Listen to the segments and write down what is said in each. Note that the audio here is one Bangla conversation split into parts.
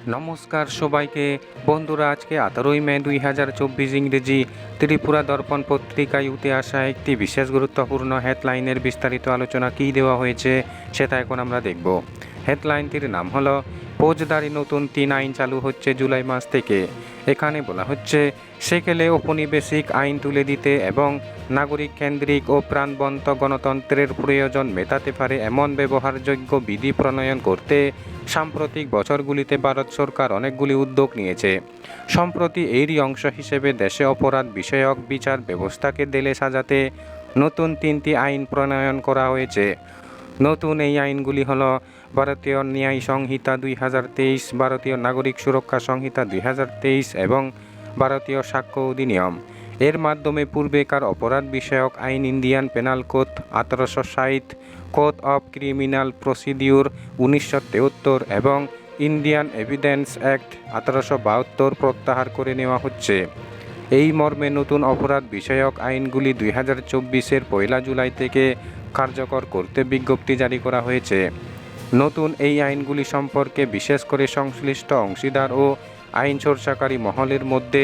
নমস্কার সবাইকে বন্ধুরা, আজকে 18 মে 2024 ইংরেজি ত্রিপুরা দর্পণ পত্রিকায় উঠে আসা একটি বিশেষ গুরুত্বপূর্ণ হেডলাইনের বিস্তারিত আলোচনা কী দেওয়া হয়েছে সেটা এখন আমরা দেখব। হেডলাইনটির নাম হলো ফৌজদারি নতুন 3 আইন চালু হচ্ছে জুলাই মাস থেকে। এখানে বলা হচ্ছে সেকেলে ঔপনিবেশিক আইন তুলে দিতে এবং নাগরিক কেন্দ্রিক ও প্রাণবন্ত গণতন্ত্রের প্রয়োজন মেটাতে পারে এমন ব্যবহারযোগ্য বিধি প্রণয়ন করতে সাম্প্রতিক বছরগুলিতে ভারত সরকার অনেকগুলি উদ্যোগ নিয়েছে। সম্প্রতি এরই অংশ হিসেবে দেশে অপরাধ বিষয়ক বিচার ব্যবস্থাকে দেলে সাজাতে নতুন 3টি আইন প্রণয়ন করা হয়েছে। নতুন এই আইনগুলি হল ভারতীয় ন্যায় সংহিতা 2023, ভারতীয় নাগরিক সুরক্ষা সংহিতা 2023 এবং ভারতীয় সাক্ষ্য অধিনিয়ম। এর মাধ্যমে পূর্বেকার অপরাধ বিষয়ক আইন Indian penal code 1860, code of criminal procedure 1973 এবং ইন্ডিয়ান এভিডেন্স অ্যাক্ট 1872 প্রত্যাহার করে নেওয়া হচ্ছে। এই মর্মে নতুন অপরাধ বিষয়ক আইনগুলি 2024-এর 1 জুলাই থেকে কার্যকর করতে বিজ্ঞপ্তি জারি করা হয়েছে। নতুন এই আইনগুলি সম্পর্কে বিশেষ করে সংশ্লিষ্ট অংশীদার ও আইন চর্চাকারী মহলের মধ্যে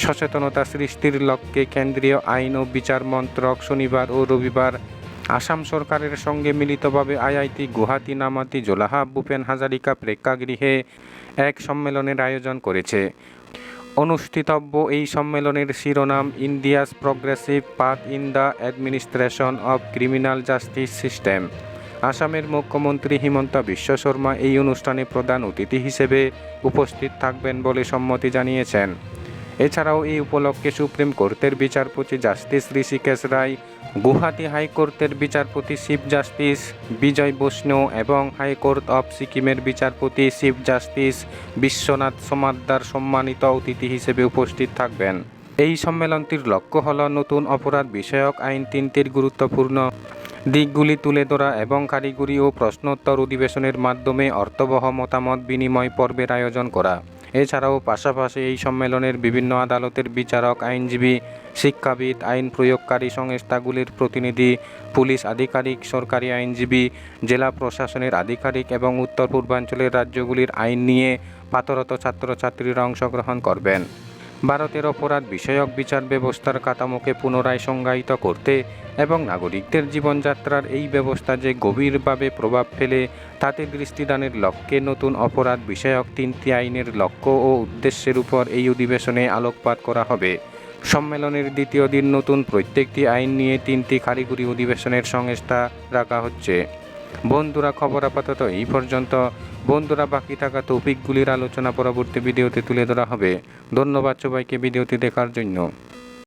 সচেতনতা সৃষ্টির লক্ষ্যে কেন্দ্রীয় আইন ও বিচার মন্ত্রক শনিবার ও রবিবার আসাম সরকারের সঙ্গে মিলিতভাবে আইআইটি গুয়াহাটি নামাতি জোলাহা ভূপেন হাজারিকা প্রেক্ষাগৃহে এক সম্মেলনের আয়োজন করেছে। অনুষ্ঠিতব্য এই সম্মেলনের শিরোনাম India's progressive path in the administration of criminal justice system. আসামের মুখ্যমন্ত্রী হিমন্ত বিশ্ব শর্মা এই অনুষ্ঠানে প্রধান অতিথি হিসেবে উপস্থিত থাকবেন বলে সম্মতি জানিয়েছেন। এছাড়াও এই উপলক্ষে সুপ্রিম কোর্টের বিচারপতি জাস্টিস ঋষিকেশ রায়, গুয়াহাটি হাইকোর্টের বিচারপতি চিফ জাস্টিস বিজয় বৈষ্ণব এবং হাইকোর্ট অফ সিকিমের বিচারপতি চিফ জাস্টিস বিশ্বনাথ সমাদ্দার সম্মানিত অতিথি হিসেবে উপস্থিত থাকবেন। এই সম্মেলনটির লক্ষ্য হল নতুন অপরাধ বিষয়ক আইন 3টির গুরুত্বপূর্ণ দিকগুলি তুলে ধরা এবং কারিগরি ও প্রশ্নোত্তর অধিবেশনের মাধ্যমে অর্থবহ মতামত বিনিময় পর্বের আয়োজন করা। এছাড়াও পাশাপাশি এই সম্মেলনের বিভিন্ন আদালতের বিচারক, আইনজীবী, শিক্ষাবিদ, আইন প্রয়োগকারী সংস্থাগুলির প্রতিনিধি, পুলিশ আধিকারিক, সরকারি আইনজীবী, জেলা প্রশাসনের আধিকারিক এবং উত্তর পূর্বাঞ্চলের রাজ্যগুলির আইন নিয়ে পাথরত ছাত্রছাত্রীরা অংশগ্রহণ করবেন। ভারতের অপরাধ বিষয়ক বিচার ব্যবস্থার কাঠামোকে পুনরায় সংজ্ঞায়িত করতে এবং নাগরিকদের জীবনযাত্রার এই ব্যবস্থা যে গভীরভাবে প্রভাব ফেলে তাতে দৃষ্টিদানের লক্ষ্যে নতুন অপরাধ বিষয়ক 3টি আইনের লক্ষ্য ও উদ্দেশ্যের উপর এই অধিবেশনে আলোকপাত করা হবে। সম্মেলনের দ্বিতীয় দিন নতুন প্রত্যেকটি আইন নিয়ে 3টি কারিগরি অধিবেশনের সংস্থা রাখা হচ্ছে। বন্ধুরা, খবর আপাতত এই পর্যন্ত। বন্ধুরা, বাকি থাকা টপিকগুলির আলোচনা পরবর্তী ভিডিওতে তুলে ধরা হবে। ধন্যবাদ সবাইকে ভিডিওটি দেখার জন্য।